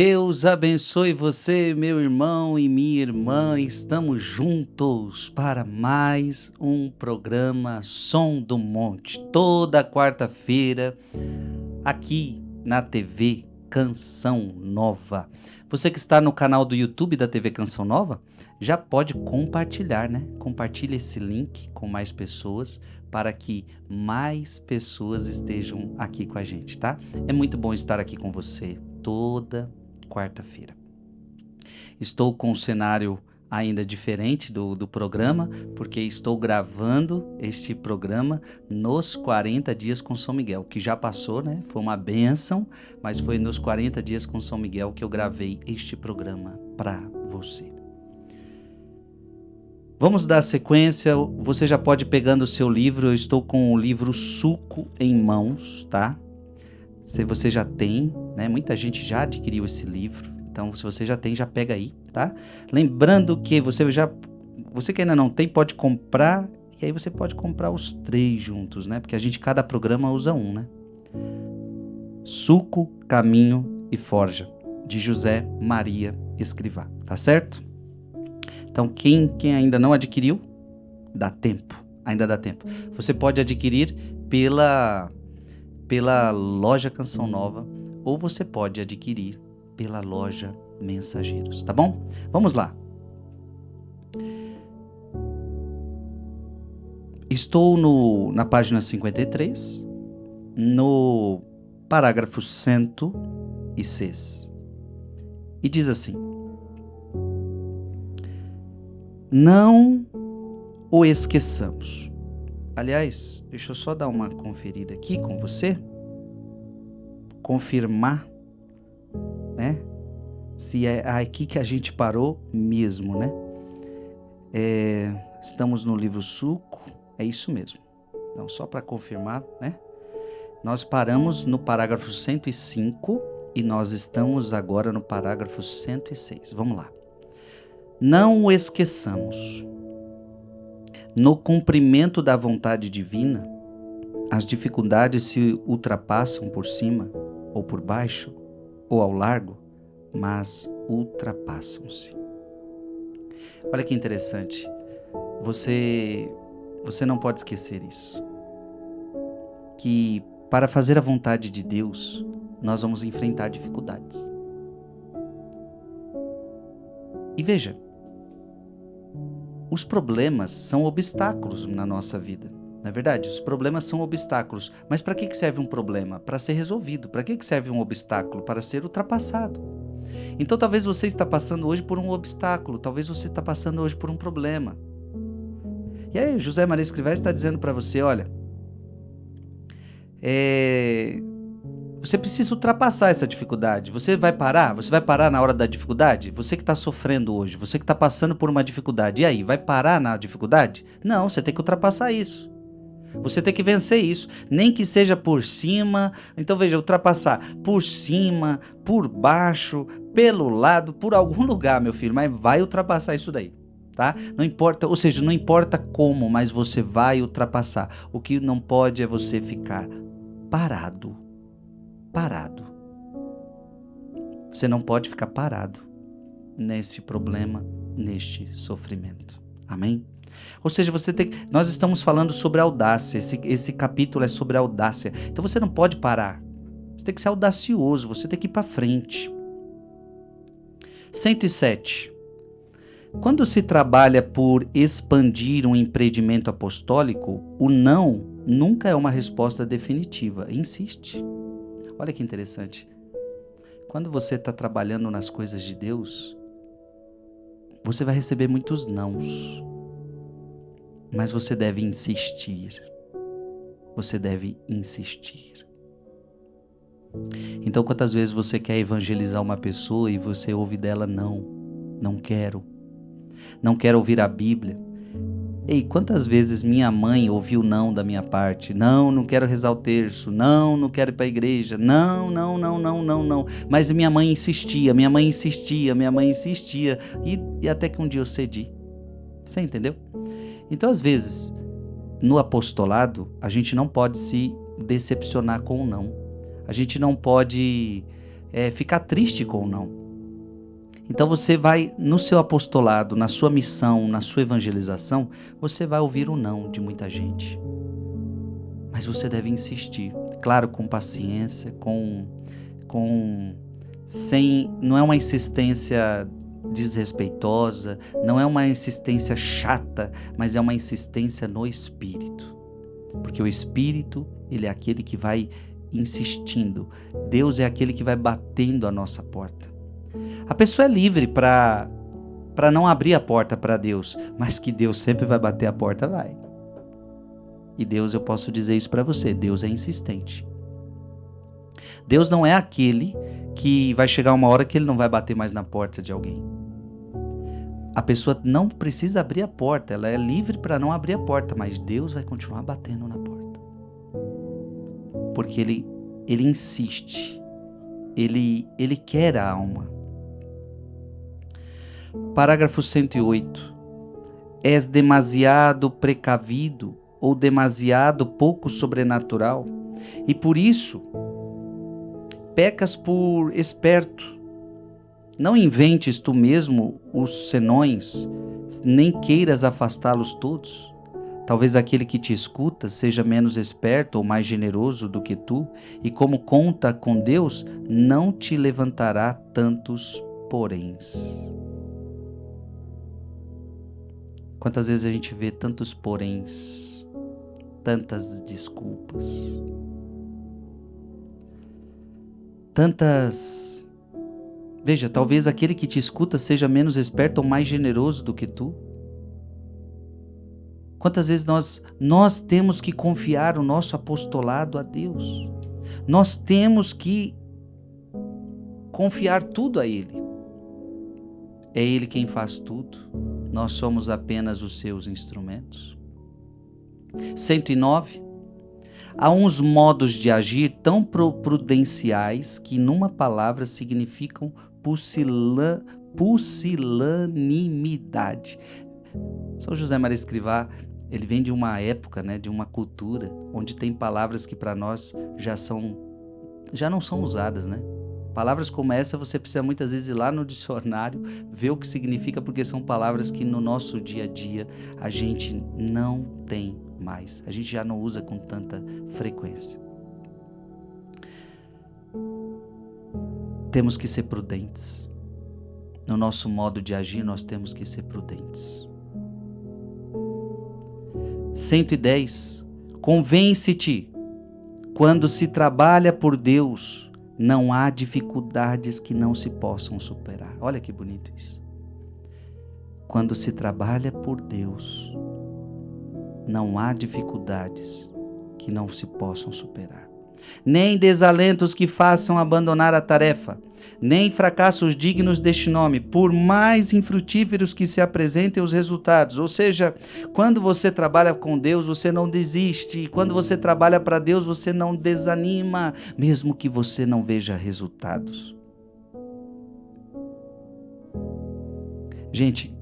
Deus abençoe você, meu irmão e minha irmã. Estamos juntos para mais um programa Som do Monte, toda quarta-feira, aqui na TV Canção Nova. Você que está no canal do YouTube da TV Canção Nova, já pode compartilhar, né? Compartilhe esse link com mais pessoas para que mais pessoas estejam aqui com a gente, tá? É muito bom estar aqui com você toda quarta-feira. Estou com um cenário ainda diferente do programa, porque estou gravando este programa nos 40 dias com São Miguel, que já passou, né? Foi uma bênção, mas foi nos 40 dias com São Miguel que eu gravei este programa para você. Vamos dar sequência, você já pode ir pegando o seu livro, eu estou com o livro Suco em mãos, tá? Se você já tem, né? Muita gente já adquiriu esse livro, então se você já tem, já pega aí, tá? Lembrando que você que ainda não tem, pode comprar, e aí você pode comprar os 3 juntos, né? Porque cada programa usa um, né? Suco, Caminho e Forja, de José Maria Escrivá, tá certo? Então, quem ainda não adquiriu, dá tempo, ainda dá tempo. Você pode adquirir pela loja Canção Nova, ou você pode adquirir pela loja Mensageiros, tá bom? Vamos lá. Estou na página 53, no parágrafo 106, e diz assim: não o esqueçamos. Aliás, deixa eu só dar uma conferida aqui com você, confirmar, né? Se é aqui que a gente parou mesmo, né? Estamos no livro Suco, é isso mesmo. Então, só para confirmar, né? Nós paramos no parágrafo 105 e nós estamos agora no parágrafo 106. Vamos lá. Não o esqueçamos. No cumprimento da vontade divina, as dificuldades se ultrapassam por cima, ou por baixo, ou ao largo, mas ultrapassam-se. Olha que interessante. Você não pode esquecer isso. Que para fazer a vontade de Deus, nós vamos enfrentar dificuldades. E veja, os problemas são obstáculos na nossa vida, não é verdade? Os problemas são obstáculos, mas para que serve um problema? Para ser resolvido. Para que serve um obstáculo? Para ser ultrapassado. Então talvez você está passando hoje por um obstáculo, talvez você está passando hoje por um problema. E aí José Maria Escrivá está dizendo para você, olha, você precisa ultrapassar essa dificuldade. Você vai parar? Você vai parar na hora da dificuldade? Você que está sofrendo hoje, você que está passando por uma dificuldade, e aí, vai parar na dificuldade? Não, você tem que ultrapassar isso. Você tem que vencer isso, nem que seja por cima. Então veja, ultrapassar por cima, por baixo, pelo lado, por algum lugar, meu filho, mas vai ultrapassar isso daí, tá? Não importa, ou seja, não importa como, mas você vai ultrapassar. O que não pode é você ficar parado. Você não pode ficar parado nesse problema, neste sofrimento. Amém? Ou seja, nós estamos falando sobre audácia. Esse capítulo é sobre audácia. Então você não pode parar. Você tem que ser audacioso, você tem que ir para frente. 107. Quando se trabalha por expandir um empreendimento apostólico, o não nunca é uma resposta definitiva. Insiste. Olha que interessante. Quando você está trabalhando nas coisas de Deus, você vai receber muitos nãos. Mas você deve insistir. Você deve insistir. Então, quantas vezes você quer evangelizar uma pessoa e você ouve dela, não quero ouvir a Bíblia. Ei, quantas vezes minha mãe ouviu não da minha parte? Não quero rezar o terço. Não quero ir para a igreja. Não. Mas minha mãe insistia. E até que um dia eu cedi. Você entendeu? Então, às vezes, no apostolado, a gente não pode se decepcionar com o não. A gente não pode ficar triste com o não. Então você vai, no seu apostolado, na sua missão, na sua evangelização, você vai ouvir o não de muita gente. Mas você deve insistir, claro, com paciência, não é uma insistência desrespeitosa, não é uma insistência chata, mas é uma insistência no Espírito. Porque o Espírito, ele é aquele que vai insistindo. Deus é aquele que vai batendo a nossa porta. A pessoa é livre para não abrir a porta para Deus, mas que Deus sempre vai bater a porta, vai. E Deus, eu posso dizer isso para você, Deus é insistente. Deus não é aquele que vai chegar uma hora que ele não vai bater mais na porta de alguém. A pessoa não precisa abrir a porta, ela é livre para não abrir a porta, mas Deus vai continuar batendo na porta. Porque ele insiste, ele quer a alma. Parágrafo 108. És demasiado precavido ou demasiado pouco sobrenatural, e por isso pecas por esperto. Não inventes tu mesmo os senões, nem queiras afastá-los todos. Talvez aquele que te escuta seja menos esperto ou mais generoso do que tu, e como conta com Deus, não te levantará tantos poréns. Quantas vezes a gente vê tantos poréns, tantas desculpas, tantas... Veja, talvez aquele que te escuta seja menos esperto ou mais generoso do que tu. Quantas vezes nós temos que confiar o nosso apostolado a Deus. Nós temos que confiar tudo a Ele. É Ele quem faz tudo. Nós somos apenas os seus instrumentos. 109. Há uns modos de agir tão prudenciais que numa palavra significam pusilanimidade. São José Maria Escrivá, ele vem de uma época, de uma cultura, onde tem palavras que para nós já não são usadas, Palavras como essa você precisa muitas vezes ir lá no dicionário, ver o que significa, porque são palavras que no nosso dia a dia a gente não tem mais. A gente já não usa com tanta frequência. Temos que ser prudentes. No nosso modo de agir, nós temos que ser prudentes. 110. Convence-te, quando se trabalha por Deus, não há dificuldades que não se possam superar. Olha que bonito isso. Quando se trabalha por Deus, não há dificuldades que não se possam superar. Nem desalentos que façam abandonar a tarefa, nem fracassos dignos deste nome, por mais infrutíferos que se apresentem os resultados. Ou seja, quando você trabalha com Deus, você não desiste. Quando você trabalha para Deus, você não desanima, mesmo que você não veja resultados. Gente,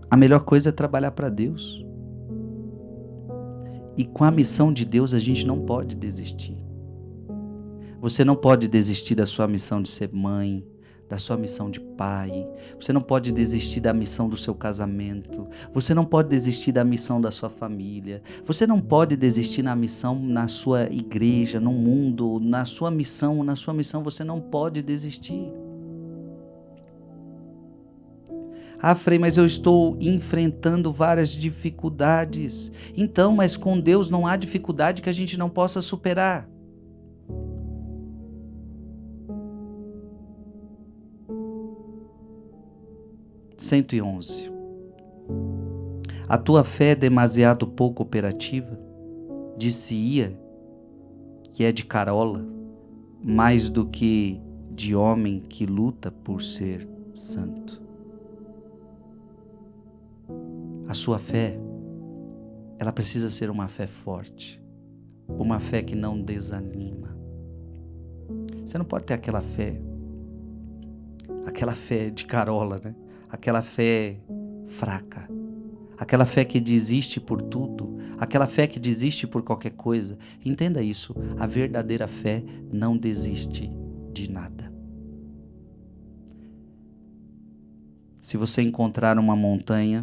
a melhor coisa é trabalhar para Deus. E com a missão de Deus a gente não pode desistir. Você não pode desistir da sua missão de ser mãe, da sua missão de pai. Você não pode desistir da missão do seu casamento. Você não pode desistir da missão da sua família. Você não pode desistir na missão na sua igreja, no mundo, na sua missão você não pode desistir. Ah, Frei, mas eu estou enfrentando várias dificuldades. Então, mas com Deus não há dificuldade que a gente não possa superar. (111) A tua fé é demasiado pouco operativa? Dir-se-ia que é de carola, mais do que de homem que luta por ser santo. A sua fé, ela precisa ser uma fé forte, uma fé que não desanima. Você não pode ter aquela fé de carola, aquela fé fraca, aquela fé que desiste por tudo, aquela fé que desiste por qualquer coisa. Entenda isso, a verdadeira fé não desiste de nada. Se você encontrar uma montanha,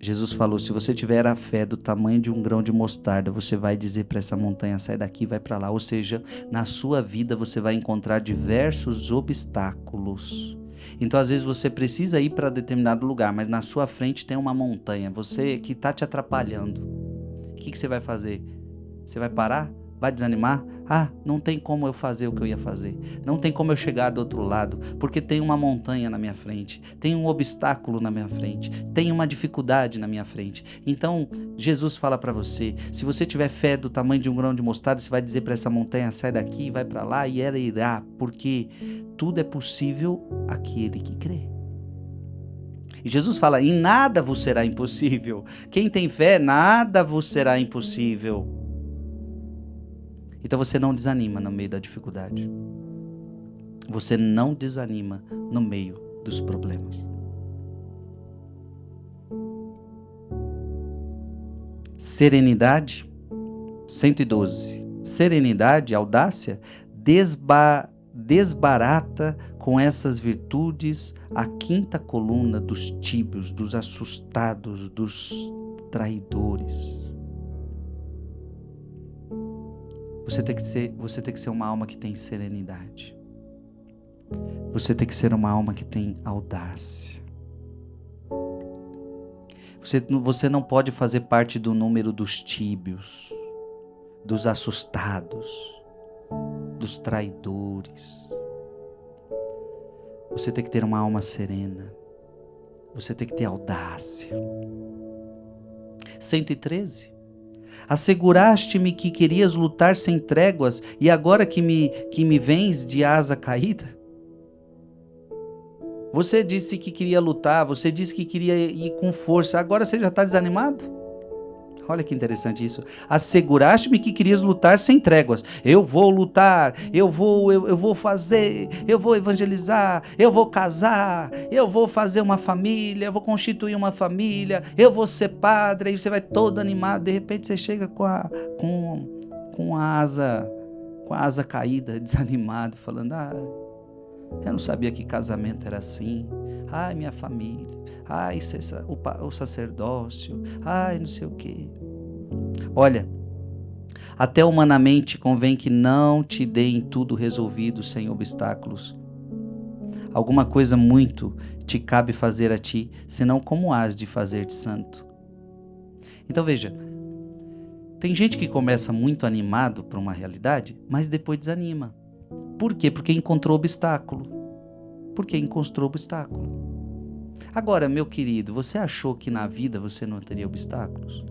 Jesus falou, se você tiver a fé do tamanho de um grão de mostarda, você vai dizer para essa montanha, sai daqui e vai para lá. Ou seja, na sua vida você vai encontrar diversos obstáculos. Então, às vezes, você precisa ir para determinado lugar, mas na sua frente tem uma montanha, você que está te atrapalhando. O que você vai fazer? Você vai parar? Vai desanimar? Ah, não tem como eu fazer o que eu ia fazer. Não tem como eu chegar do outro lado, porque tem uma montanha na minha frente, tem um obstáculo na minha frente, tem uma dificuldade na minha frente. Então, Jesus fala para você, se você tiver fé do tamanho de um grão de mostarda, você vai dizer para essa montanha, sai daqui e vai para lá, e ela irá, porque tudo é possível àquele que crê. E Jesus fala, em nada vos será impossível. Quem tem fé, nada vos será impossível. Então você não desanima no meio da dificuldade. Você não desanima no meio dos problemas. Serenidade, 112. Serenidade, audácia, desbarata com essas virtudes a quinta coluna dos tíbios, dos assustados, dos traidores. Você tem que ser uma alma que tem serenidade. Você tem que ser uma alma que tem audácia. Você não pode fazer parte do número dos tíbios, dos assustados, dos traidores. Você tem que ter uma alma serena. Você tem que ter audácia. 113. Asseguraste-me que querias lutar sem tréguas e agora que me vens de asa caída? Você disse que queria lutar, você disse que queria ir com força, agora você já está desanimado? Olha que interessante isso. Asseguraste-me que querias lutar sem tréguas. Eu vou lutar, eu vou fazer, eu vou evangelizar, eu vou casar, eu vou fazer uma família, eu vou constituir uma família, eu vou ser padre, aí você vai todo animado, de repente você chega com a asa caída, desanimado, falando, eu não sabia que casamento era assim. Ai, minha família. Ai, o sacerdócio. Ai, não sei o quê. Olha, até humanamente convém que não te deem tudo resolvido sem obstáculos. Alguma coisa muito te cabe fazer a ti, senão como has de fazer-te santo? Então veja, tem gente que começa muito animado para uma realidade, mas depois desanima. Por quê? Porque encontrou obstáculo. Agora, meu querido, você achou que na vida você não teria obstáculos?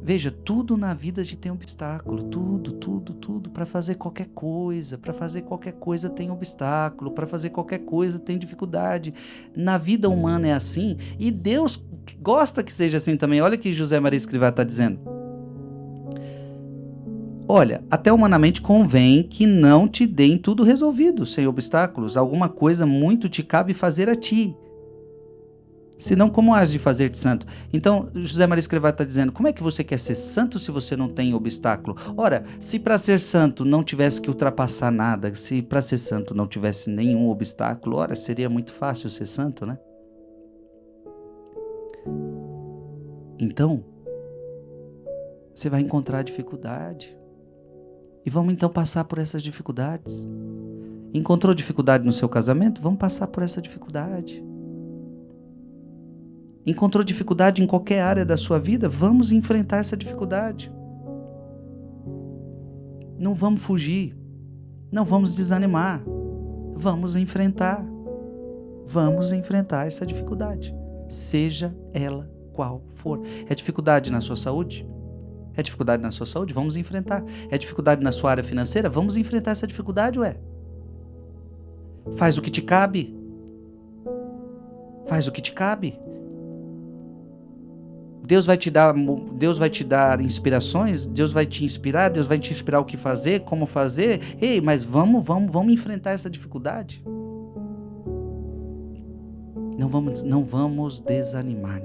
Veja, tudo na vida a gente tem obstáculo, tudo, para fazer qualquer coisa tem obstáculo, para fazer qualquer coisa tem dificuldade. Na vida humana é assim, e Deus gosta que seja assim também. Olha o que José Maria Escrivá está dizendo. Olha, até humanamente convém que não te deem tudo resolvido, sem obstáculos. Alguma coisa muito te cabe fazer a ti. Senão, como has de fazer-te santo? Então, José Maria Escrivá está dizendo, como é que você quer ser santo se você não tem obstáculo? Ora, se para ser santo não tivesse que ultrapassar nada, se para ser santo não tivesse nenhum obstáculo, ora, seria muito fácil ser santo, né? Então, você vai encontrar dificuldade. E vamos então passar por essas dificuldades. Encontrou dificuldade no seu casamento? Vamos passar por essa dificuldade. Encontrou dificuldade em qualquer área da sua vida? Vamos enfrentar essa dificuldade. Não vamos fugir. Não vamos desanimar. Vamos enfrentar. Vamos enfrentar essa dificuldade. Seja ela qual for. É dificuldade na sua saúde? É dificuldade na sua saúde? Vamos enfrentar. É dificuldade na sua área financeira? Vamos enfrentar essa dificuldade, Faz o que te cabe. Faz o que te cabe. Deus vai te dar inspirações, Deus vai te inspirar o que fazer, como fazer. Ei, mas vamos enfrentar essa dificuldade. Não vamos desanimar.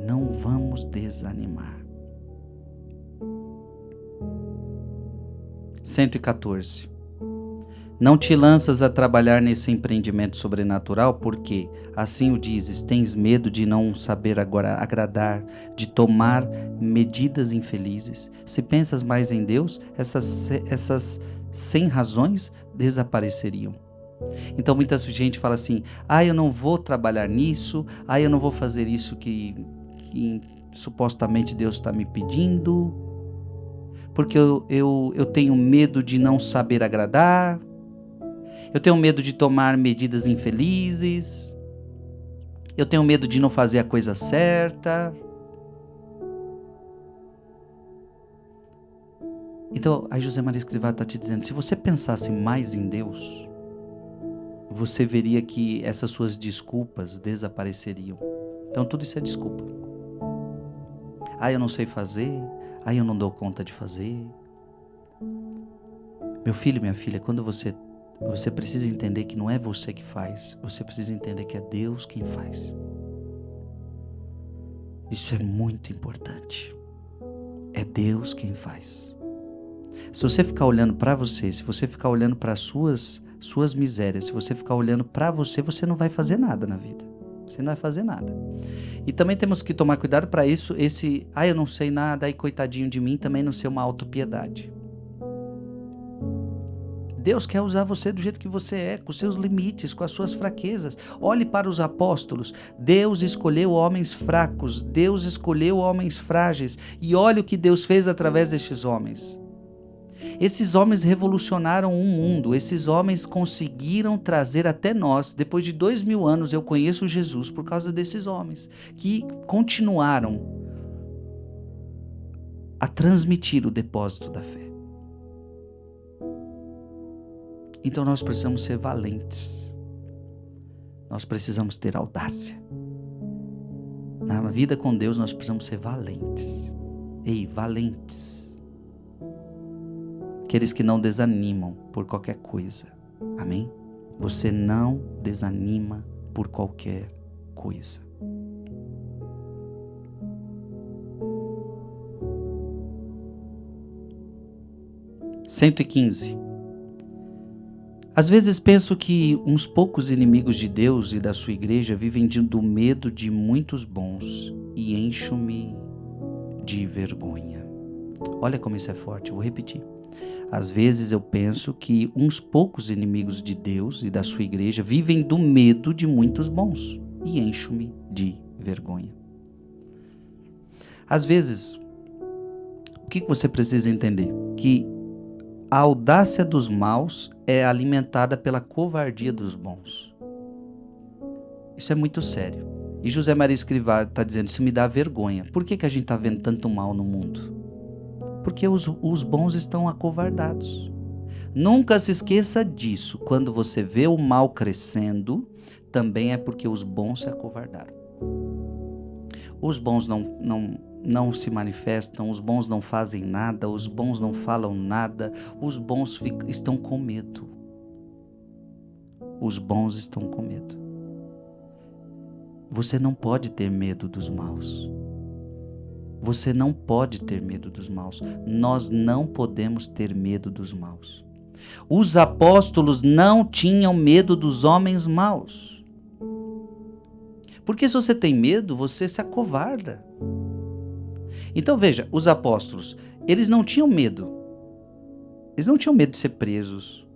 114. Não te lanças a trabalhar nesse empreendimento sobrenatural porque, assim o dizes, tens medo de não saber agora agradar, de tomar medidas infelizes. Se pensas mais em Deus, essas 100 razões desapareceriam. Então muita gente fala assim, eu não vou trabalhar nisso, eu não vou fazer isso que supostamente Deus está me pedindo, porque eu tenho medo de não saber agradar, eu tenho medo de tomar medidas infelizes, eu tenho medo de não fazer a coisa certa. Então, a José Maria Escrivá está te dizendo, se você pensasse mais em Deus, você veria que essas suas desculpas desapareceriam. Então, tudo isso é desculpa. Eu não sei fazer, eu não dou conta de fazer. Meu filho, minha filha, quando você precisa entender que não é você que faz, você precisa entender que é Deus quem faz. Isso é muito importante. É Deus quem faz. Se você ficar olhando para você, se você ficar olhando para as suas misérias, se você ficar olhando para você, você não vai fazer nada na vida. Você não vai fazer nada. E também temos que tomar cuidado para isso, eu não sei nada, coitadinho de mim, também não ser uma autopiedade. Deus quer usar você do jeito que você é, com seus limites, com as suas fraquezas. Olhe para os apóstolos. Deus escolheu homens fracos, Deus escolheu homens frágeis. E olhe o que Deus fez através destes homens. Esses homens revolucionaram o mundo, esses homens conseguiram trazer até nós, depois de 2000 anos eu conheço Jesus por causa desses homens, que continuaram a transmitir o depósito da fé. Então nós precisamos ser valentes, nós precisamos ter audácia. Na vida com Deus nós precisamos ser valentes. Valentes. Aqueles que não desanimam por qualquer coisa. Amém? Você não desanima por qualquer coisa. (115) Às vezes penso que uns poucos inimigos de Deus e da sua igreja vivem do medo de muitos bons e encho-me de vergonha. Olha como isso é forte, eu vou repetir. Às vezes eu penso que uns poucos inimigos de Deus e da sua igreja vivem do medo de muitos bons e encho-me de vergonha. Às vezes, o que você precisa entender? Que a audácia dos maus é alimentada pela covardia dos bons. Isso é muito sério. E José Maria Escrivá está dizendo, isso me dá vergonha. Por que a gente está vendo tanto mal no mundo? Porque os bons estão acovardados. Nunca se esqueça disso. Quando você vê o mal crescendo, também é porque os bons se acovardaram. Os bons não se manifestam, os bons não fazem nada, os bons não falam nada, os bons estão com medo. Os bons estão com medo. Você não pode ter medo dos maus. Você não pode ter medo dos maus. Nós não podemos ter medo dos maus. Os apóstolos não tinham medo dos homens maus. Porque se você tem medo, você se acovarda. Então veja, os apóstolos, eles não tinham medo. Eles não tinham medo de ser presos.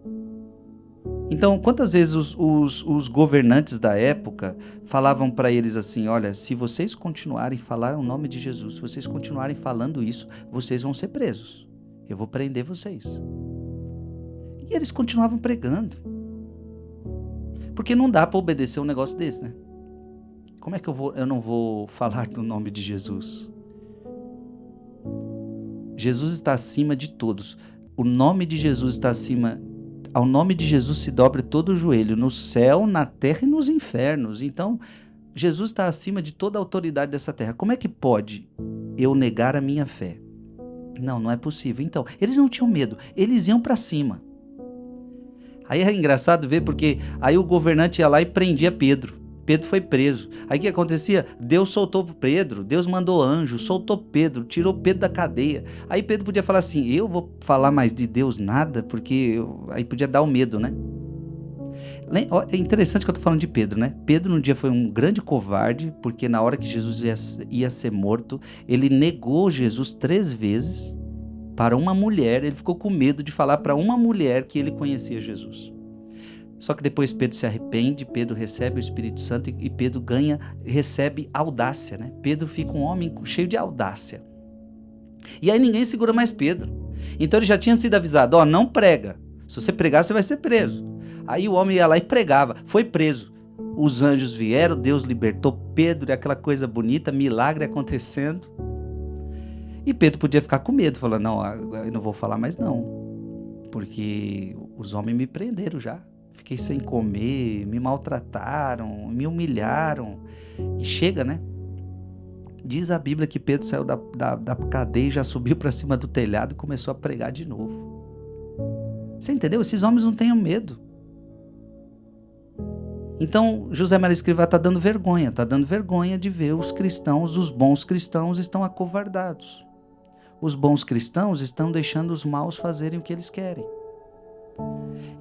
Então, quantas vezes os governantes da época falavam para eles assim, olha, se vocês continuarem a falar o nome de Jesus, se vocês continuarem falando isso, vocês vão ser presos. Eu vou prender vocês. E eles continuavam pregando. Porque não dá para obedecer um negócio desse, né? Como é que eu não vou falar do nome de Jesus? Jesus está acima de todos. O nome de Jesus está acima. Ao nome de Jesus se dobre todo o joelho, no céu, na terra e nos infernos. Então, Jesus está acima de toda a autoridade dessa terra. Como é que pode eu negar a minha fé? Não é possível. Então, eles não tinham medo, eles iam para cima. Aí é engraçado ver porque aí o governante ia lá e prendia Pedro. Pedro foi preso. Aí o que acontecia? Deus soltou Pedro, Deus mandou anjo, soltou Pedro, tirou Pedro da cadeia. Aí Pedro podia falar assim, eu vou falar mais de Deus nada, porque aí podia dar o medo, né? É interessante que eu tô falando de Pedro, né? Pedro um dia foi um grande covarde, porque na hora que Jesus ia ser morto, ele negou Jesus 3 vezes para uma mulher, ele ficou com medo de falar para uma mulher que ele conhecia Jesus. Só que depois Pedro se arrepende, Pedro recebe o Espírito Santo e Pedro recebe audácia, né? Pedro fica um homem cheio de audácia. E aí ninguém segura mais Pedro. Então ele já tinha sido avisado, ó, não prega. Se você pregar, você vai ser preso. Aí o homem ia lá e pregava, foi preso. Os anjos vieram, Deus libertou Pedro, e aquela coisa bonita, milagre acontecendo. E Pedro podia ficar com medo, falando, não, eu não vou falar mais não, porque os homens me prenderam já. Fiquei sem comer, me maltrataram, me humilharam. E chega, né? Diz a Bíblia que Pedro saiu da cadeia e já subiu para cima do telhado e começou a pregar de novo. Você entendeu? Esses homens não têm medo. Então, José Maria Escrivá está dando vergonha de ver os cristãos, os bons cristãos estão acovardados. Os bons cristãos estão deixando os maus fazerem o que eles querem.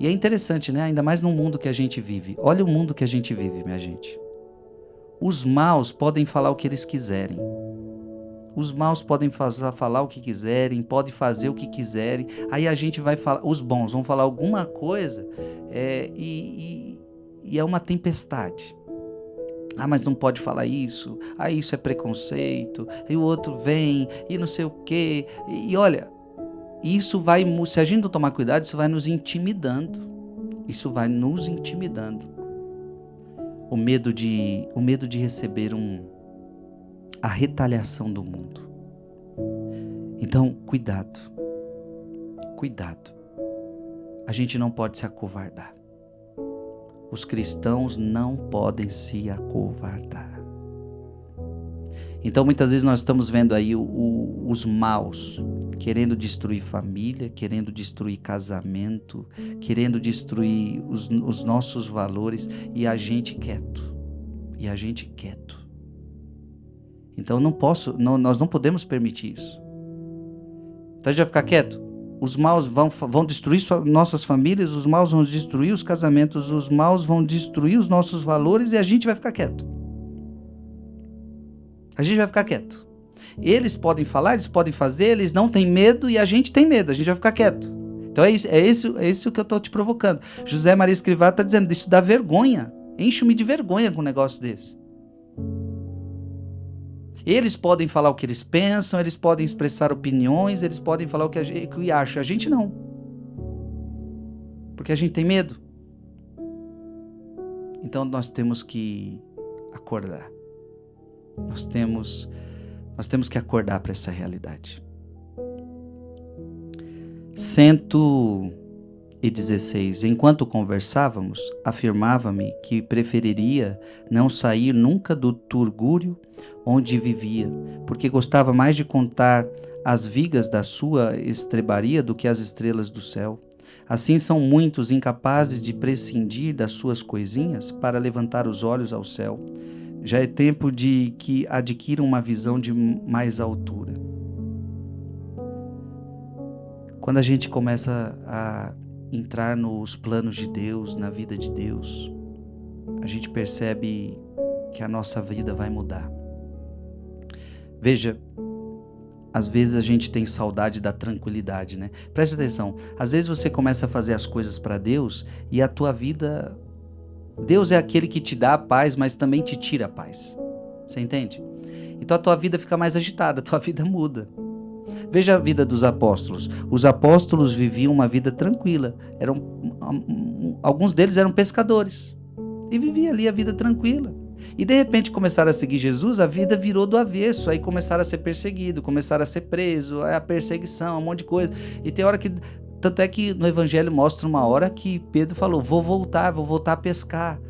E é interessante, né? Ainda mais no mundo que a gente vive. Olha o mundo que a gente vive, minha gente. Os maus podem falar o que eles quiserem. Os maus podem falar o que quiserem, podem fazer o que quiserem. Aí a gente vai falar, os bons vão falar alguma coisa e é uma tempestade. Ah, mas não pode falar isso. Ah, isso é preconceito. E o outro vem e não sei o quê. E olha, isso vai, se a gente não tomar cuidado, isso vai nos intimidando. Isso vai nos intimidando. O medo de receber a retaliação do mundo. Então, cuidado. Cuidado. A gente não pode se acovardar. Os cristãos não podem se acovardar. Então, muitas vezes nós estamos vendo aí os maus querendo destruir família, querendo destruir casamento, querendo destruir os nossos valores e a gente quieto. Então, nós não podemos permitir isso. Então, a gente vai ficar quieto? Os maus vão destruir nossas famílias, os maus vão destruir os casamentos, os maus vão destruir os nossos valores e a gente vai ficar quieto. A gente vai ficar quieto. Eles podem falar, eles podem fazer, eles não têm medo e a gente tem medo, a gente vai ficar quieto. Então é isso que eu estou te provocando. José Maria Escrivá está dizendo, isso dá vergonha. Enche-me de vergonha com um negócio desse. Eles podem falar o que eles pensam, eles podem expressar opiniões, eles podem falar o que acham. A gente não. Porque a gente tem medo. Então nós temos que acordar. Nós temos que acordar para essa realidade. 116. Enquanto conversávamos, afirmava-me que preferiria não sair nunca do turgúrio onde vivia, porque gostava mais de contar as vigas da sua estrebaria do que as estrelas do céu. Assim são muitos incapazes de prescindir das suas coisinhas para levantar os olhos ao céu. Já é tempo de que adquiram uma visão de mais altura. Quando a gente começa a entrar nos planos de Deus, na vida de Deus, a gente percebe que a nossa vida vai mudar. Veja, às vezes a gente tem saudade da tranquilidade, né? Preste atenção, às vezes você começa a fazer as coisas para Deus e a tua vida... Deus é aquele que te dá a paz, mas também te tira a paz. Você entende? Então a tua vida fica mais agitada, a tua vida muda. Veja a vida dos apóstolos. Os apóstolos viviam uma vida tranquila. Alguns deles eram pescadores. E viviam ali a vida tranquila. E de repente começaram a seguir Jesus, a vida virou do avesso. Aí começaram a ser perseguidos, começaram a ser presos, a perseguição, um monte de coisa. E tem hora que... Tanto é que no Evangelho mostra uma hora que Pedro falou, vou voltar a pescar.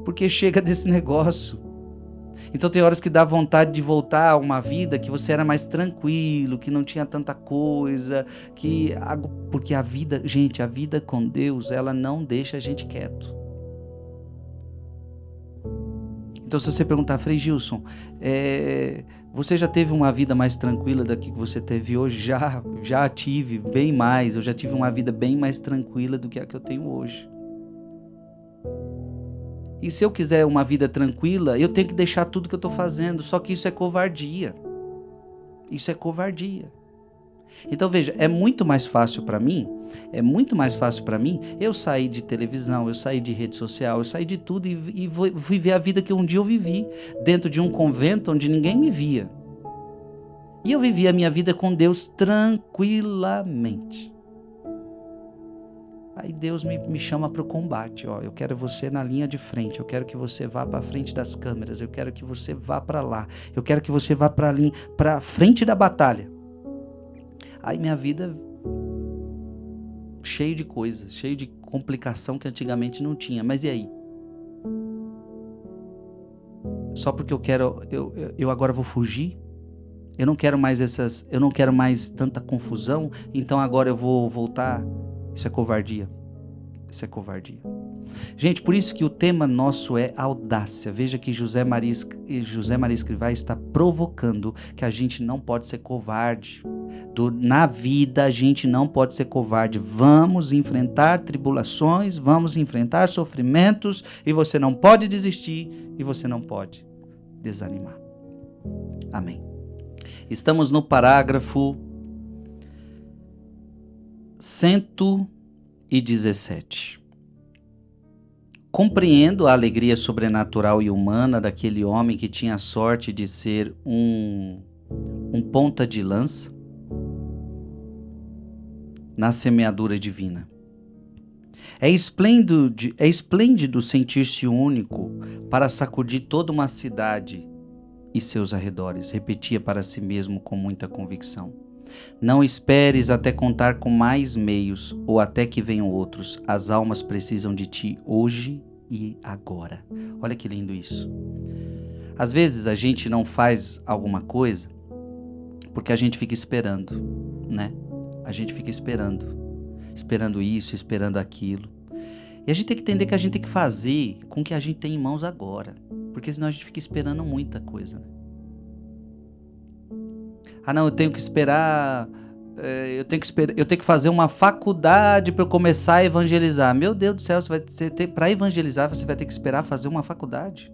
Porque chega desse negócio. Então tem horas que dá vontade de voltar a uma vida que você era mais tranquilo, que não tinha tanta coisa, porque a vida, gente, a vida com Deus, ela não deixa a gente quieto. Então, se você perguntar, Frei Gilson, você já teve uma vida mais tranquila da que você teve hoje? Já tive, bem mais. Eu já tive uma vida bem mais tranquila do que a que eu tenho hoje. E se eu quiser uma vida tranquila, eu tenho que deixar tudo que eu estou fazendo. Só que isso é covardia. Isso é covardia. Então veja, é muito mais fácil para mim eu sair de televisão, eu sair de rede social, eu sair de tudo e vou viver a vida que um dia eu vivi, dentro de um convento onde ninguém me via. E eu vivi a minha vida com Deus tranquilamente. Aí Deus me chama para o combate, ó, eu quero você na linha de frente, eu quero que você vá para frente das câmeras, eu quero que você vá para lá, eu quero que você vá para frente da batalha. Aí minha vida cheio de coisas, cheio de complicação que antigamente não tinha. Mas e aí? Só porque eu agora vou fugir? Eu não quero mais tanta confusão, então agora eu vou voltar. Isso é covardia. Isso é covardia. Gente, por isso que o tema nosso é audácia. Veja que José Maria Escrivá está provocando que a gente não pode ser covarde. Na vida a gente não pode ser covarde. Vamos enfrentar tribulações, vamos enfrentar sofrimentos, e você não pode desistir e você não pode desanimar. Amém. Estamos no parágrafo 117. Compreendo a alegria sobrenatural e humana daquele homem que tinha a sorte de ser um ponta de lança na semeadura divina. É esplêndido sentir-se único para sacudir toda uma cidade e seus arredores, repetia para si mesmo com muita convicção. Não esperes até contar com mais meios ou até que venham outros. As almas precisam de ti hoje e agora. Olha que lindo isso. Às vezes a gente não faz alguma coisa porque a gente fica esperando, né? A gente fica esperando isso, esperando aquilo. E a gente tem que entender que a gente tem que fazer com o que a gente tem em mãos agora, porque senão a gente fica esperando muita coisa, né? Ah, não, eu tenho que esperar, eu tenho que fazer uma faculdade para eu começar a evangelizar. Meu Deus do céu, para evangelizar você vai ter que esperar fazer uma faculdade?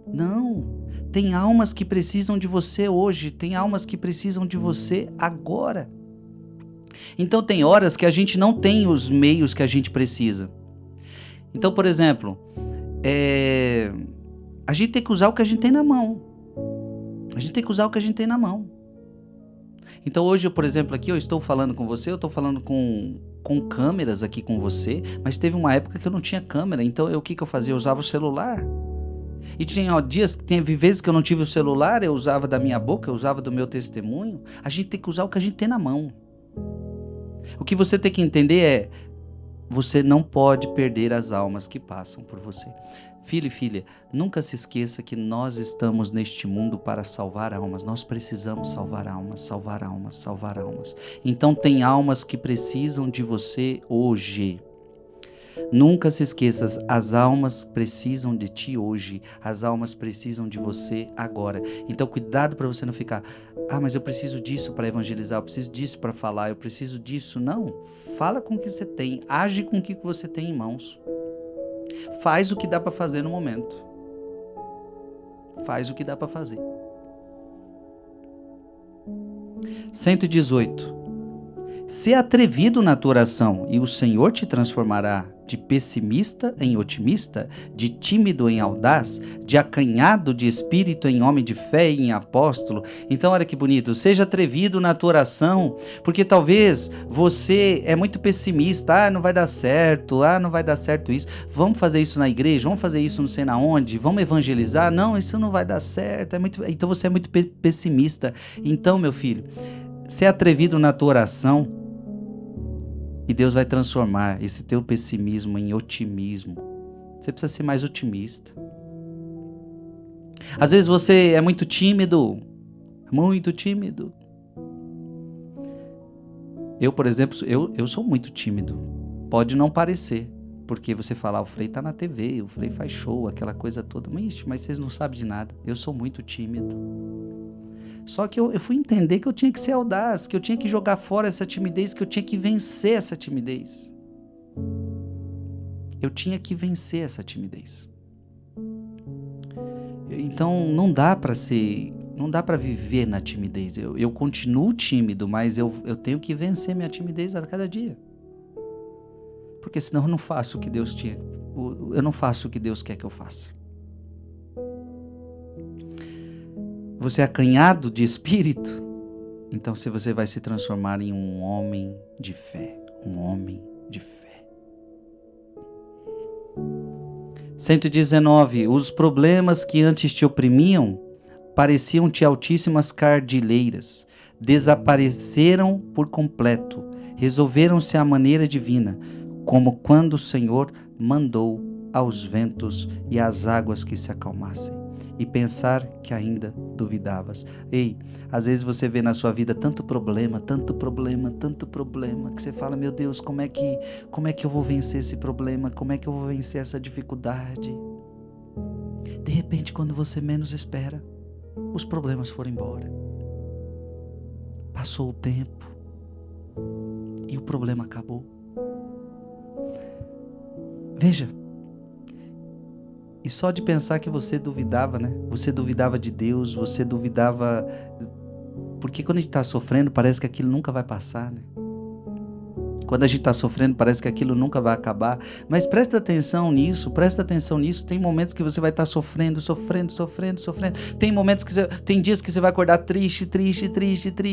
Não, tem almas que precisam de você hoje, tem almas que precisam de você agora. Então tem horas que a gente não tem os meios que a gente precisa. Então, por exemplo, a gente tem que usar o que a gente tem na mão. Então hoje, por exemplo, aqui eu estou falando com você, eu estou falando com câmeras aqui com você, mas teve uma época que eu não tinha câmera, então o que eu fazia? Eu usava o celular. E teve vezes que eu não tive o celular, eu usava da minha boca, eu usava do meu testemunho. A gente tem que usar o que a gente tem na mão. O que você tem que entender é, você não pode perder as almas que passam por você. Filho e filha, nunca se esqueça que nós estamos neste mundo para salvar almas. Nós precisamos salvar almas, salvar almas, salvar almas. Então tem almas que precisam de você hoje. Nunca se esqueça, as almas precisam de ti hoje, as almas precisam de você agora. Então cuidado para você não ficar, mas eu preciso disso para evangelizar, eu preciso disso para falar, eu preciso disso. Não, fala com o que você tem, age com o que você tem em mãos. Faz o que dá para fazer no momento. Faz o que dá para fazer. 118. Sê atrevido na tua oração e o Senhor te transformará de pessimista em otimista, de tímido em audaz, de acanhado de espírito em homem de fé e em apóstolo. Então olha que bonito, seja atrevido na tua oração, porque talvez você é muito pessimista, não vai dar certo, não vai dar certo isso, vamos fazer isso na igreja, vamos fazer isso não sei na onde, vamos evangelizar, não, isso não vai dar certo, então você é muito pessimista. Então meu filho, ser atrevido na tua oração e Deus vai transformar esse teu pessimismo em otimismo. Você precisa ser mais otimista. Às vezes você é muito tímido. Muito tímido. Eu, por exemplo, eu sou muito tímido. Pode não parecer, Porque você fala, o Frei tá na TV, o Frei faz show, aquela coisa toda. Mas vocês não sabem de nada. Eu sou muito tímido. Só que eu fui entender que eu tinha que ser audaz, que eu tinha que jogar fora essa timidez, que eu tinha que vencer essa timidez. Eu tinha que vencer essa timidez. Então não dá para viver na timidez. Eu continuo tímido, mas eu tenho que vencer minha timidez a cada dia. Porque senão eu não faço o que Deus tinha. Eu não faço o que Deus quer que eu faça. Você é acanhado de espírito? Então você vai se transformar em um homem de fé. Um homem de fé. 119. Os problemas que antes te oprimiam pareciam-te altíssimas cordilheiras. Desapareceram por completo. Resolveram-se à maneira divina, como quando o Senhor mandou aos ventos e às águas que se acalmassem. E pensar que ainda duvidavas. Ei, às vezes você vê na sua vida tanto problema, que você fala, meu Deus, como é que eu vou vencer esse problema? Como é que eu vou vencer essa dificuldade? De repente, quando você menos espera, os problemas foram embora. Passou o tempo e o problema acabou. Veja, e só de pensar que você duvidava, né? Você duvidava de Deus, você duvidava... Porque quando a gente está sofrendo, parece que aquilo nunca vai passar, né? Quando a gente está sofrendo, parece que aquilo nunca vai acabar. Mas presta atenção nisso. Tem momentos que você vai estar sofrendo. Tem momentos tem dias que você vai acordar triste.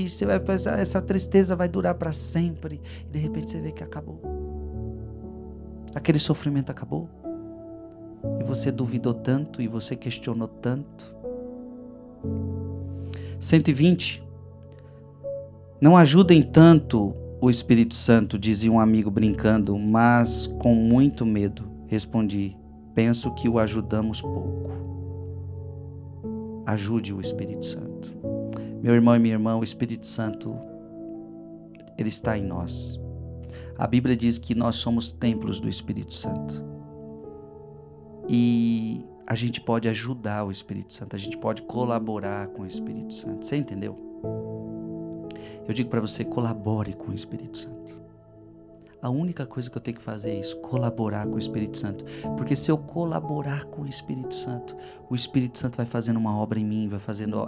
Você vai pensar, essa tristeza vai durar para sempre. E de repente você vê que acabou. Aquele sofrimento acabou. E você duvidou tanto e você questionou tanto. 120. Não ajudem tanto o Espírito Santo, dizia um amigo brincando, mas com muito medo. Respondi, penso que o ajudamos pouco. Ajude o Espírito Santo. Meu irmão e minha irmã, o Espírito Santo, ele está em nós. A Bíblia diz que nós somos templos do Espírito Santo. E a gente pode ajudar o Espírito Santo, a gente pode colaborar com o Espírito Santo. Você entendeu? Eu digo para você, colabore com o Espírito Santo. A única coisa que eu tenho que fazer é isso, colaborar com o Espírito Santo. Porque se eu colaborar com o Espírito Santo vai fazendo uma obra em mim,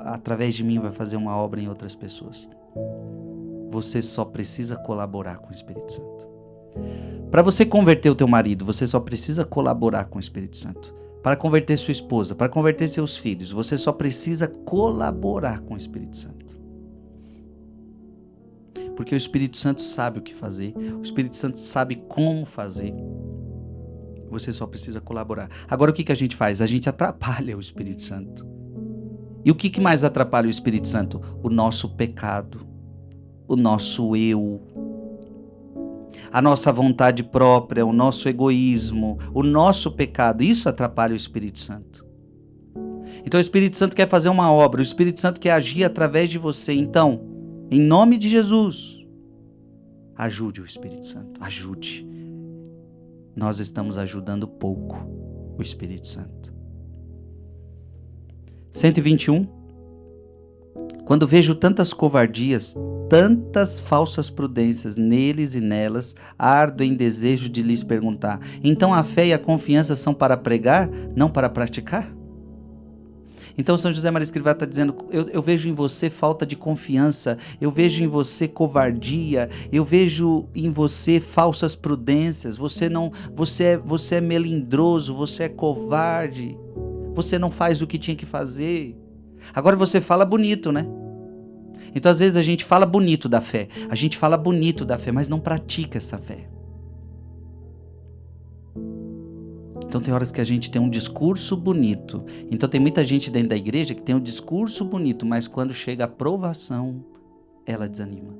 através de mim, vai fazer uma obra em outras pessoas. Você só precisa colaborar com o Espírito Santo. Para você converter o teu marido, você só precisa colaborar com o Espírito Santo. Para converter sua esposa, para converter seus filhos, você só precisa colaborar com o Espírito Santo. Porque o Espírito Santo sabe o que fazer, o Espírito Santo sabe como fazer. Você só precisa colaborar. Agora o que a gente faz? A gente atrapalha o Espírito Santo. E o que mais atrapalha o Espírito Santo? O nosso pecado, o nosso eu, a nossa vontade própria, o nosso egoísmo, o nosso pecado. Isso atrapalha o Espírito Santo. Então o Espírito Santo quer fazer uma obra, o Espírito Santo quer agir através de você. Então, em nome de Jesus, ajude o Espírito Santo, ajude. Nós estamos ajudando pouco o Espírito Santo. 121. Quando vejo tantas covardias, tantas falsas prudências neles e nelas, ardo em desejo de lhes perguntar: então a fé e a confiança são para pregar, não para praticar? Então São José Maria Escrivá está dizendo, eu vejo em você falta de confiança, eu vejo em você covardia, eu vejo em você falsas prudências, você é melindroso, você é covarde, você não faz o que tinha que fazer. Agora você fala bonito, né? Então às vezes a gente fala bonito da fé, mas não pratica essa fé. Então tem horas que a gente tem um discurso bonito. Então tem muita gente dentro da igreja que tem um discurso bonito, mas quando chega a provação, ela desanima.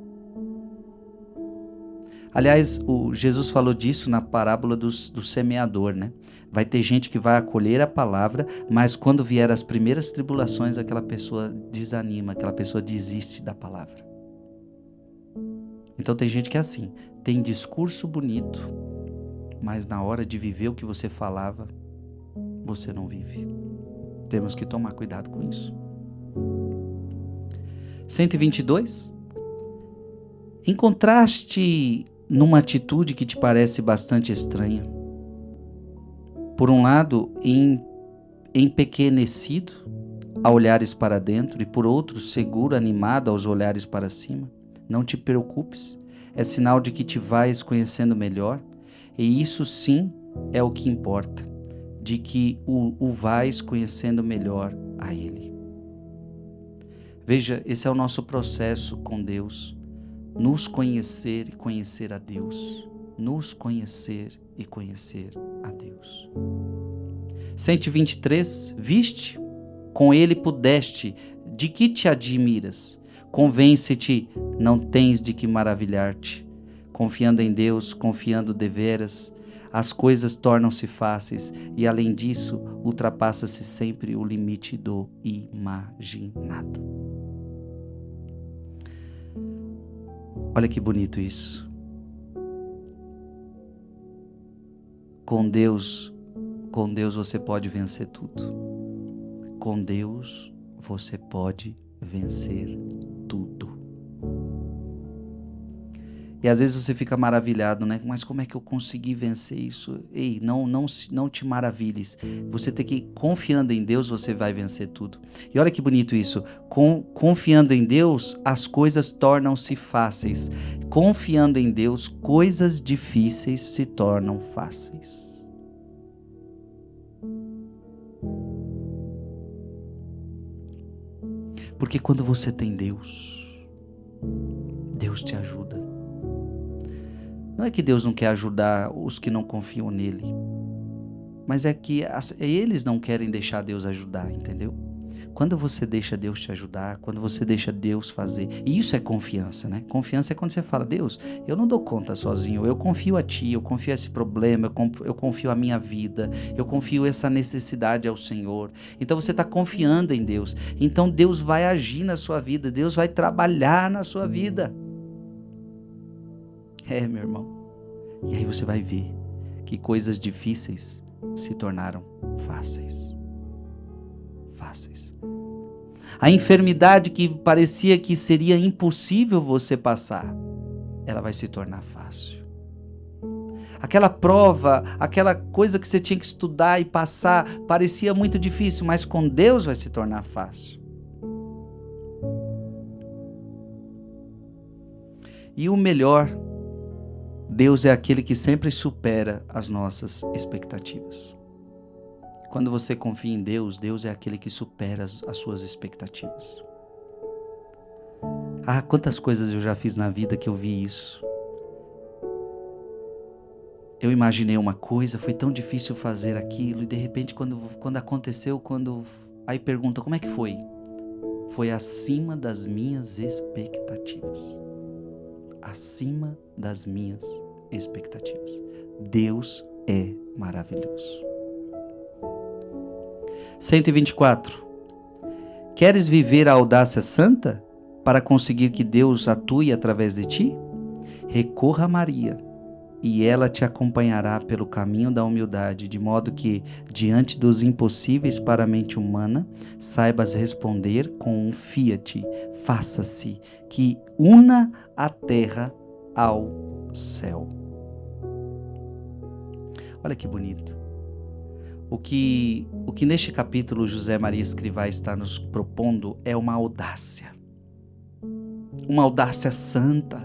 Aliás, Jesus falou disso na parábola do semeador, né? Vai ter gente que vai acolher a palavra, mas quando vier as primeiras tribulações, aquela pessoa desanima, aquela pessoa desiste da palavra. Então tem gente que é assim, tem discurso bonito, mas na hora de viver o que você falava, você não vive. Temos que tomar cuidado com isso. 122. Encontraste numa atitude que te parece bastante estranha. Por um lado, empequenecido a olhares para dentro, e por outro, seguro, animado aos olhares para cima. Não te preocupes, é sinal de que te vais conhecendo melhor, e isso sim é o que importa, de que o vais conhecendo melhor a Ele. Veja, esse é o nosso processo com Deus, nos conhecer e conhecer a Deus, nos conhecer e conhecer a Deus. 123, viste? Com ele pudeste, de que te admiras? Convence-te, não tens de que maravilhar-te. Confiando em Deus, confiando deveras, as coisas tornam-se fáceis e, além disso, ultrapassa-se sempre o limite do imaginado. Olha que bonito isso. Com Deus você pode vencer tudo. Com Deus você pode vencer tudo. E às vezes você fica maravilhado, né? Mas como é que eu consegui vencer isso? Ei, não te maravilhes. Você tem que, confiando em Deus, você vai vencer tudo. E olha que bonito isso. Confiando em Deus, as coisas tornam-se fáceis. Confiando em Deus, coisas difíceis se tornam fáceis. Porque quando você tem Deus, Deus te ajuda. Não é que Deus não quer ajudar os que não confiam nele, mas é que eles não querem deixar Deus ajudar, entendeu? Quando você deixa Deus te ajudar, quando você deixa Deus fazer, e isso é confiança, né? Confiança é quando você fala, Deus, eu não dou conta sozinho, eu confio a Ti, eu confio esse problema, eu confio a minha vida, eu confio essa necessidade ao Senhor. Então você está confiando em Deus, então Deus vai agir na sua vida, Deus vai trabalhar na sua vida. Meu irmão, e aí você vai ver que coisas difíceis se tornaram fáceis. A enfermidade que parecia que seria impossível você passar, ela vai se tornar fácil. Aquela prova, aquela coisa que você tinha que estudar e passar, parecia muito difícil, mas com Deus vai se tornar fácil. E o melhor, Deus é aquele que sempre supera as nossas expectativas. Quando você confia em Deus, Deus é aquele que supera as suas expectativas. Quantas coisas eu já fiz na vida que eu vi isso. Eu imaginei uma coisa, foi tão difícil fazer aquilo, e de repente quando aconteceu, aí pergunta, como é que foi? Foi acima das minhas expectativas. Acima das minhas expectativas. Deus é maravilhoso. 124. Queres viver a audácia santa para conseguir que Deus atue através de ti? Recorra a Maria, e ela te acompanhará pelo caminho da humildade, de modo que, diante dos impossíveis para a mente humana, saibas responder com um fiat, faça-se, que una a terra ao céu. Olha que bonito. O que neste capítulo José Maria Escrivá está nos propondo é uma audácia santa.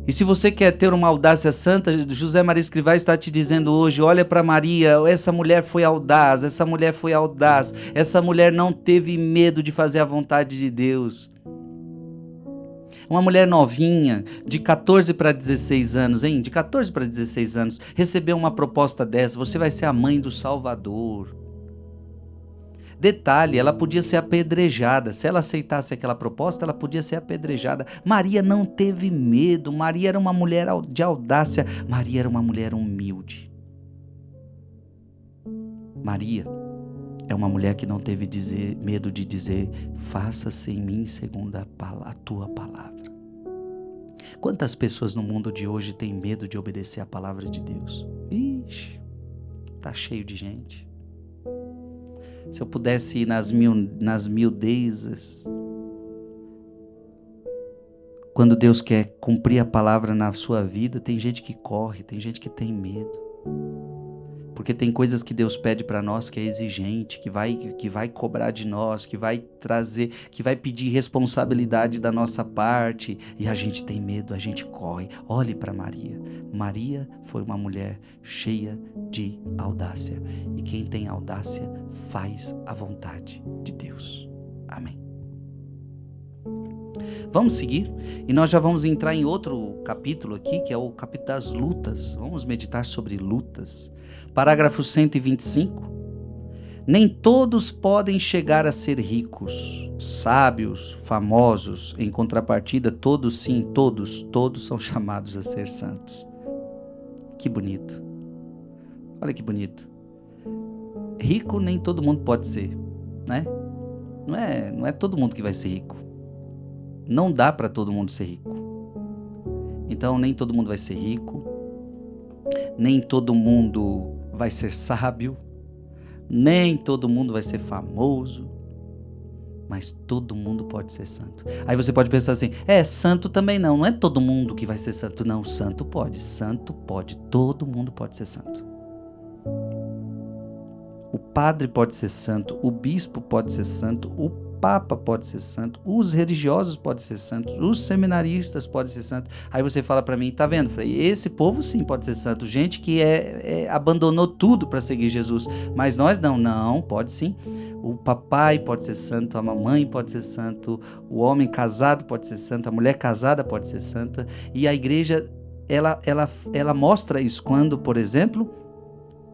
E se você quer ter uma audácia santa, José Maria Escrivá está te dizendo hoje, olha para Maria, essa mulher foi audaz, essa mulher não teve medo de fazer a vontade de Deus. Uma mulher novinha, de 14 para 16 anos, hein? De 14 para 16 anos, recebeu uma proposta dessa, você vai ser a mãe do Salvador. Detalhe, ela podia ser apedrejada. Se ela aceitasse aquela proposta, ela podia ser apedrejada. Maria não teve medo. Maria era uma mulher de audácia. Maria era uma mulher humilde. Maria é uma mulher que não teve medo de dizer, faça-se em mim segundo a tua palavra. Quantas pessoas no mundo de hoje têm medo de obedecer a palavra de Deus? Ixi, tá cheio de gente. Se eu pudesse ir nas miudezas, quando Deus quer cumprir a palavra na sua vida, tem gente que corre, tem gente que tem medo. Porque tem coisas que Deus pede para nós que é exigente, que vai cobrar de nós, que vai trazer, que vai pedir responsabilidade da nossa parte, e a gente tem medo, a gente corre. Olhe para Maria. Maria foi uma mulher cheia de audácia, e quem tem audácia faz a vontade de Deus. Amém. Vamos seguir, e nós já vamos entrar em outro capítulo aqui, que é o capítulo das lutas. Vamos meditar sobre lutas. Parágrafo 125. Nem todos podem chegar a ser ricos, sábios, famosos. Em contrapartida, todos sim, todos são chamados a ser santos. Que bonito. Olha que bonito. Rico nem todo mundo pode ser, né? Não é todo mundo que vai ser rico. Não dá para todo mundo ser rico. Então, nem todo mundo vai ser rico, nem todo mundo vai ser sábio, nem todo mundo vai ser famoso, mas todo mundo pode ser santo. Aí você pode pensar assim, santo também não é todo mundo que vai ser santo. Não, santo pode, todo mundo pode ser santo. O padre pode ser santo, o bispo pode ser santo, o Papa pode ser santo, os religiosos podem ser santos, os seminaristas podem ser santos. Aí você fala para mim, tá vendo, Frei? Esse povo sim pode ser santo, gente que abandonou tudo para seguir Jesus, mas nós não, pode sim. O papai pode ser santo, a mamãe pode ser santo, o homem casado pode ser santo, a mulher casada pode ser santa, e a igreja, ela mostra isso quando, por exemplo,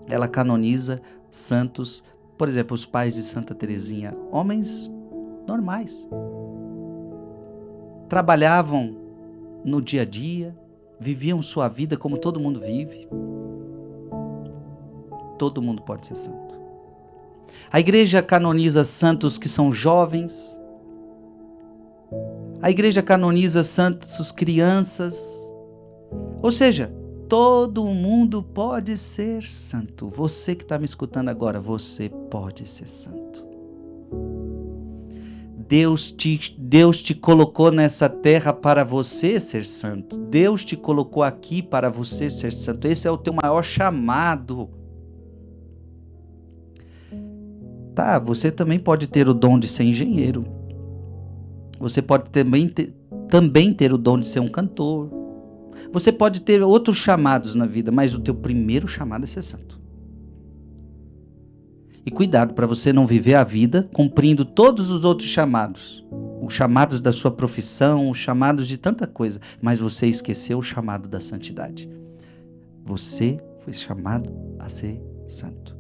ela canoniza santos, por exemplo, os pais de Santa Teresinha, homens normais, trabalhavam no dia a dia, viviam sua vida como todo mundo vive. Todo mundo pode ser santo. A igreja canoniza santos que são jovens, a igreja canoniza santos crianças, ou seja, todo mundo pode ser santo. Você que está me escutando agora, você pode ser santo. Deus te colocou nessa terra para você ser santo. Deus te colocou aqui para você ser santo. Esse é o teu maior chamado. Tá, você também pode ter o dom de ser engenheiro. Você pode também ter o dom de ser um cantor. Você pode ter outros chamados na vida, mas o teu primeiro chamado é ser santo. E cuidado para você não viver a vida cumprindo todos os outros chamados. Os chamados da sua profissão, os chamados de tanta coisa. Mas você esqueceu o chamado da santidade. Você foi chamado a ser santo.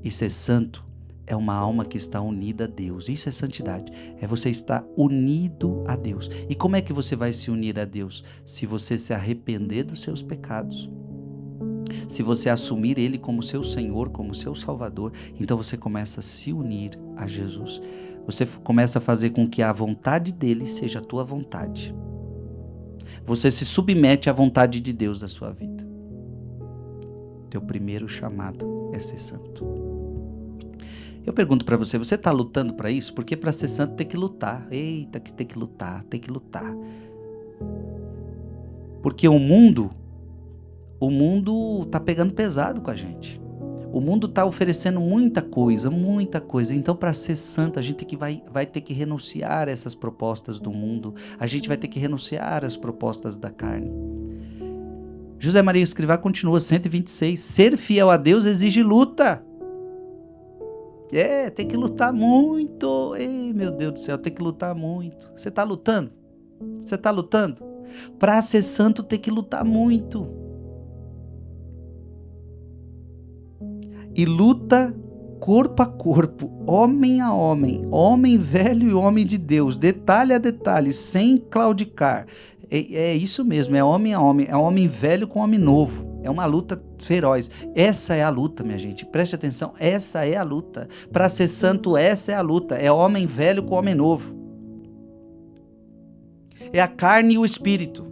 E ser santo é uma alma que está unida a Deus. Isso é santidade. É você estar unido a Deus. E como é que você vai se unir a Deus? Se você se arrepender dos seus pecados. Se você assumir Ele como seu Senhor, como seu Salvador, então você começa a se unir a Jesus. Você começa a fazer com que a vontade dEle seja a tua vontade. Você se submete à vontade de Deus da sua vida. Teu primeiro chamado é ser santo. Eu pergunto para você, você está lutando para isso? Porque para ser santo tem que lutar. Eita, que tem que lutar. Porque o mundo está pegando pesado com a gente. O mundo está oferecendo muita coisa. Então, para ser santo, a gente vai ter que renunciar a essas propostas do mundo. A gente vai ter que renunciar às propostas da carne. José Maria Escrivá continua, 126. Ser fiel a Deus exige luta. Tem que lutar muito. Ei, meu Deus do céu, tem que lutar muito. Você está lutando? Você está lutando? Para ser santo, tem que lutar muito. E luta corpo a corpo, homem a homem, homem velho e homem de Deus, detalhe a detalhe, sem claudicar. É isso mesmo, é homem a homem, é homem velho com homem novo. É uma luta feroz. Essa é a luta, minha gente. Preste atenção, essa é a luta. Para ser santo, essa é a luta. É homem velho com homem novo. É a carne e o espírito.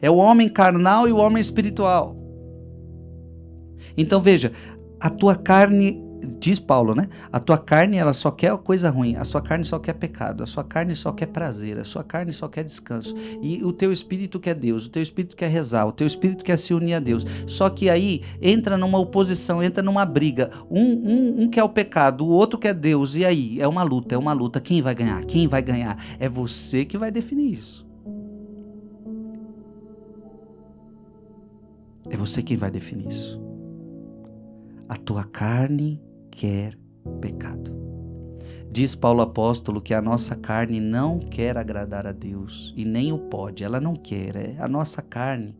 É o homem carnal e o homem espiritual. Então veja, a tua carne, diz Paulo, né? A tua carne, ela só quer coisa ruim, a sua carne só quer pecado, a sua carne só quer prazer, a sua carne só quer descanso. E o teu espírito quer Deus, o teu espírito quer rezar, o teu espírito quer se unir a Deus. Só que aí entra numa oposição, entra numa briga. Um quer o pecado, o outro quer Deus. E aí? É uma luta, é uma luta. Quem vai ganhar? Quem vai ganhar? É você que vai definir isso. É você quem vai definir isso. A tua carne quer pecado. Diz Paulo apóstolo que a nossa carne não quer agradar a Deus e nem o pode, ela não quer, é a nossa carne.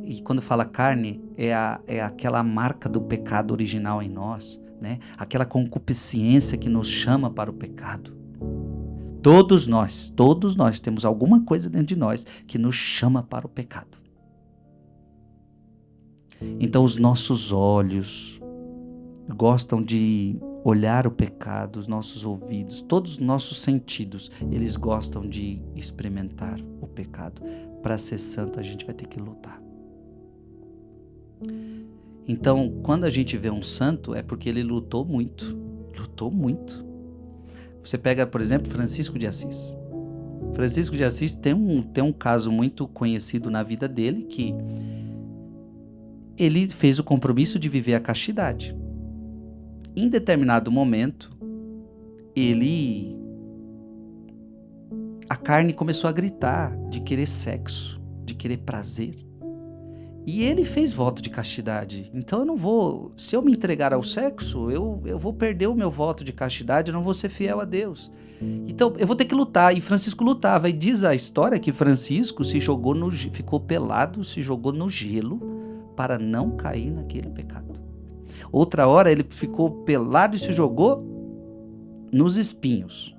E quando fala carne, é aquela marca do pecado original em nós, né? Aquela concupiscência que nos chama para o pecado. Todos nós temos alguma coisa dentro de nós que nos chama para o pecado. Então os nossos olhos gostam de olhar o pecado, os nossos ouvidos, todos os nossos sentidos, eles gostam de experimentar o pecado. Para ser santo, a gente vai ter que lutar. Então, quando a gente vê um santo, é porque ele lutou muito. Lutou muito. Você pega, por exemplo, Francisco de Assis. Francisco de Assis tem um caso muito conhecido na vida dele, que ele fez o compromisso de viver a castidade. Em determinado momento, a carne começou a gritar de querer sexo, de querer prazer. E ele fez voto de castidade. Então eu não vou, se eu me entregar ao sexo, eu vou perder o meu voto de castidade, eu não vou ser fiel a Deus. Então eu vou ter que lutar. E Francisco lutava. E diz a história que Francisco ficou pelado, se jogou no gelo para não cair naquele pecado. Outra hora ele ficou pelado e se jogou nos espinhos,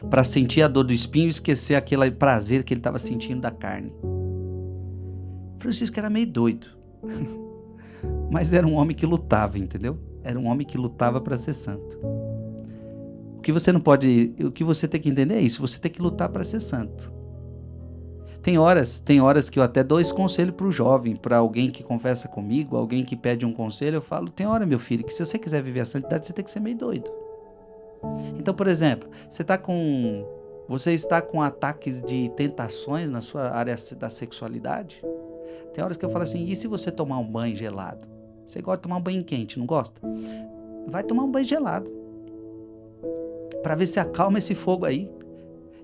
para sentir a dor do espinho e esquecer aquele prazer que ele estava sentindo da carne. Francisco era meio doido, mas era um homem que lutava, entendeu? Era um homem que lutava para ser santo. O que você tem que entender é isso, você tem que lutar para ser santo. Tem horas que eu até dou esse conselho para o jovem, para alguém que conversa comigo, alguém que pede um conselho, eu falo, tem hora, meu filho, que se você quiser viver a santidade, você tem que ser meio doido. Então, por exemplo, você está com ataques de tentações na sua área da sexualidade? Tem horas que eu falo assim, e se você tomar um banho gelado? Você gosta de tomar um banho quente, não gosta? Vai tomar um banho gelado, para ver se acalma esse fogo aí.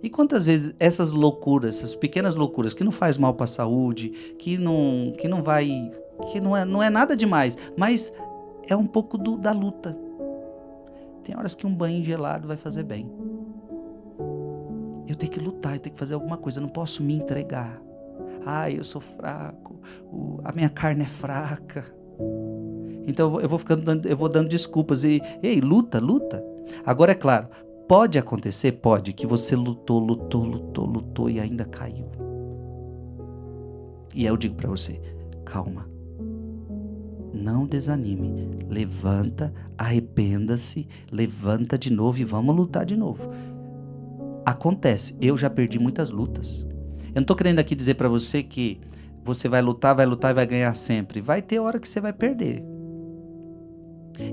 E quantas vezes essas loucuras, essas pequenas loucuras que não faz mal para a saúde, que não é nada demais, mas é um pouco da luta. Tem horas que um banho gelado vai fazer bem. Eu tenho que lutar, eu tenho que fazer alguma coisa, eu não posso me entregar. Ai, eu sou fraco, a minha carne é fraca. Então eu vou dando desculpas e, ei, luta. Agora é claro, pode acontecer, pode, que você lutou e ainda caiu. E aí eu digo para você, calma, não desanime, levanta, arrependa-se, levanta de novo e vamos lutar de novo. Acontece, eu já perdi muitas lutas. Eu não estou querendo aqui dizer para você que você vai lutar e vai ganhar sempre. Vai ter hora que você vai perder.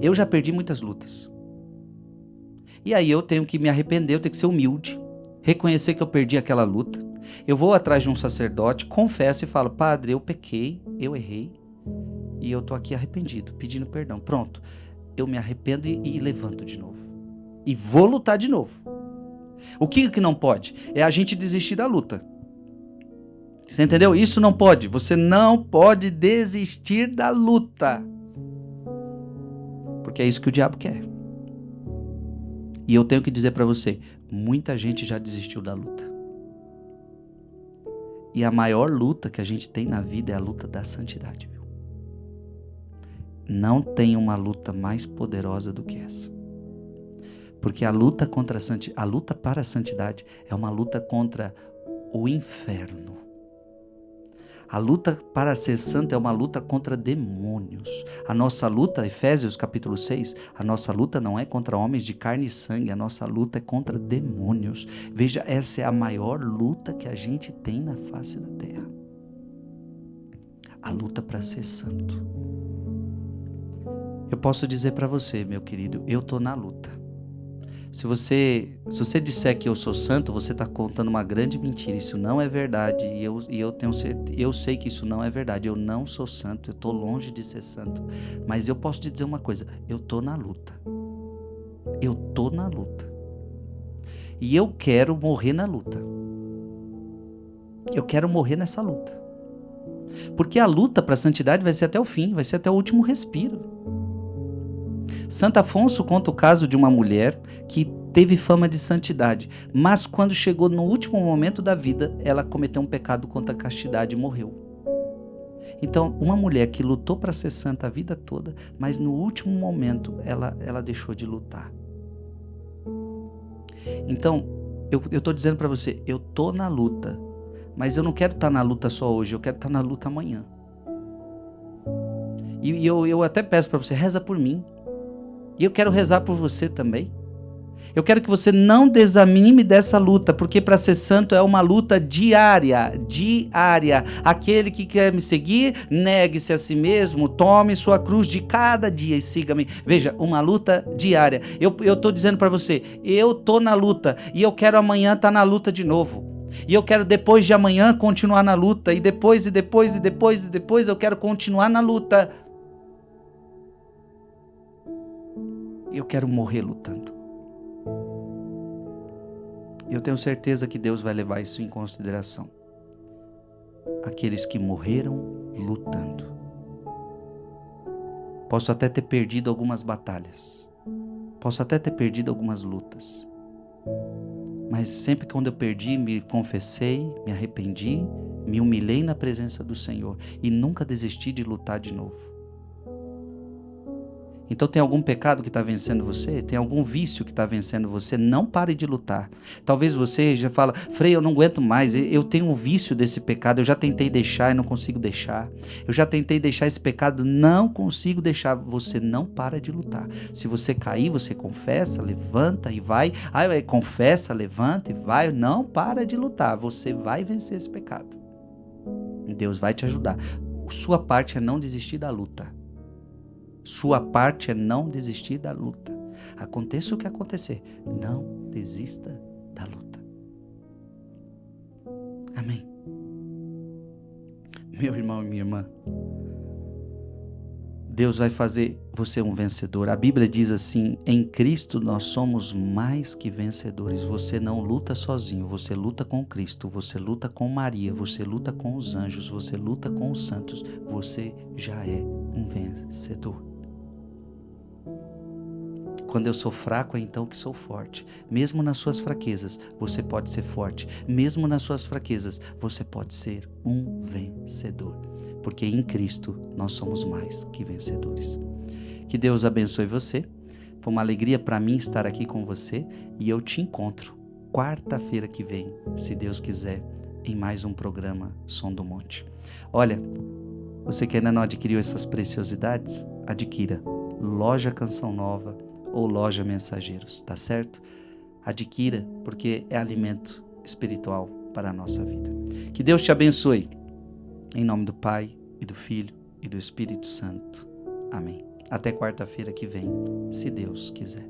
Eu já perdi muitas lutas. E aí eu tenho que me arrepender, eu tenho que ser humilde, reconhecer que eu perdi aquela luta. Eu vou atrás de um sacerdote, confesso e falo, padre, eu pequei, eu errei, e eu tô aqui arrependido, pedindo perdão. Pronto, eu me arrependo e levanto de novo. E vou lutar de novo. O que não pode? É a gente desistir da luta. Você entendeu? Isso não pode. Você não pode desistir da luta. Porque é isso que o diabo quer. E eu tenho que dizer para você, muita gente já desistiu da luta. E a maior luta que a gente tem na vida é a luta da santidade, viu? Não tem uma luta mais poderosa do que essa. Porque a luta para a santidade é uma luta contra o inferno. A luta para ser santo é uma luta contra demônios. A nossa luta, Efésios capítulo 6, a nossa luta não é contra homens de carne e sangue, a nossa luta é contra demônios. Veja, essa é a maior luta que a gente tem na face da terra. a luta para ser santo. Eu posso dizer para você, meu querido, eu estou na luta. Se você disser que eu sou santo, você está contando uma grande mentira. Isso não é verdade. Eu sei que isso não é verdade. Eu não sou santo. Eu estou longe de ser santo. Mas eu posso te dizer uma coisa. Eu estou na luta. Eu estou na luta. E eu quero morrer na luta. Eu quero morrer nessa luta. Porque a luta para a santidade vai ser até o fim. Vai ser até o último respiro. Santo Afonso conta o caso de uma mulher que teve fama de santidade, mas quando chegou no último momento da vida, ela cometeu um pecado contra a castidade e morreu. Então, uma mulher que lutou para ser santa a vida toda, mas no último momento ela deixou de lutar. Então, eu estou dizendo para você, eu estou na luta, mas eu não quero estar na luta só hoje, eu quero estar na luta amanhã. E eu até peço para você, reza por mim. E eu quero rezar por você também. Eu quero que você não desanime dessa luta, porque para ser santo é uma luta diária. Aquele que quer me seguir, negue-se a si mesmo, tome sua cruz de cada dia e siga-me. Veja, uma luta diária. Eu estou dizendo para você, eu estou na luta e eu quero amanhã estar na luta de novo. E eu quero depois de amanhã continuar na luta, e depois eu quero continuar na luta. Eu quero morrer lutando. Eu tenho certeza que Deus vai levar isso em consideração. Aqueles que morreram lutando. Posso até ter perdido algumas batalhas. Posso até ter perdido algumas lutas. Mas sempre quando eu perdi, me confessei, me arrependi, me humilhei na presença do Senhor e nunca desisti de lutar de novo. Então tem algum pecado que está vencendo você? Tem algum vício que está vencendo você? Não pare de lutar. Talvez você já fala, Frei, eu não aguento mais, eu tenho um vício desse pecado, eu já tentei deixar e não consigo deixar. Eu já tentei deixar esse pecado, não consigo deixar. Você não para de lutar. Se você cair, você confessa, levanta e vai. Confessa, levanta e vai. Não para de lutar, você vai vencer esse pecado. Deus vai te ajudar. Sua parte é não desistir da luta. Sua parte é não desistir da luta. Aconteça o que acontecer, não desista da luta. Amém. Meu irmão e minha irmã, Deus vai fazer você um vencedor. A Bíblia diz assim, em Cristo nós somos mais que vencedores. Você não luta sozinho, você luta com Cristo, você luta com Maria, você luta com os anjos, você luta com os santos. Você já é um vencedor. Quando eu sou fraco, é então que sou forte. Mesmo nas suas fraquezas, você pode ser forte. Mesmo nas suas fraquezas, você pode ser um vencedor. Porque em Cristo nós somos mais que vencedores. Que Deus abençoe você. Foi uma alegria para mim estar aqui com você. E eu te encontro quarta-feira que vem, se Deus quiser, em mais um programa Som do Monte. Olha, você que ainda não adquiriu essas preciosidades, adquira. Loja Canção Nova ou Loja Mensageiros, tá certo? Adquira, porque é alimento espiritual para a nossa vida. Que Deus te abençoe. Em nome do Pai, e do Filho, e do Espírito Santo. Amém. Até quarta-feira que vem, se Deus quiser.